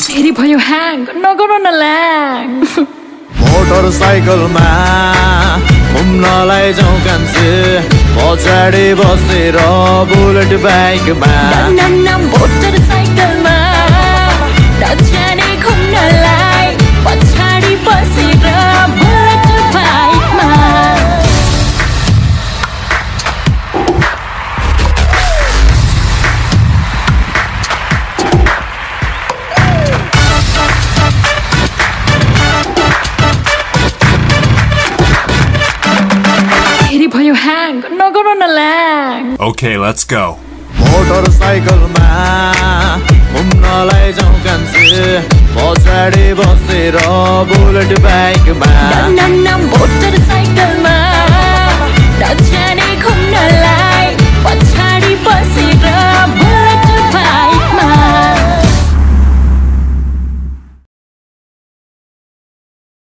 फेरि भयो ह्याङ नगरौ न ल्याङ मोटरसाइकलमा घुम्नलाई जाउँ कान्छे पछाडि बसेर बुलेट बाइकमा मोटरसाइकलमा नजाने घुम्नलाई पछाडि बसेर बुलेट बाइकमा भयो ह्याङ नगरौ न ल्याङ Okay, let's go. मोटरसाइकलमा घुम्नलाई जाउँ कान्छे पछाडि बसेर बुलेट बाइकमा मोटर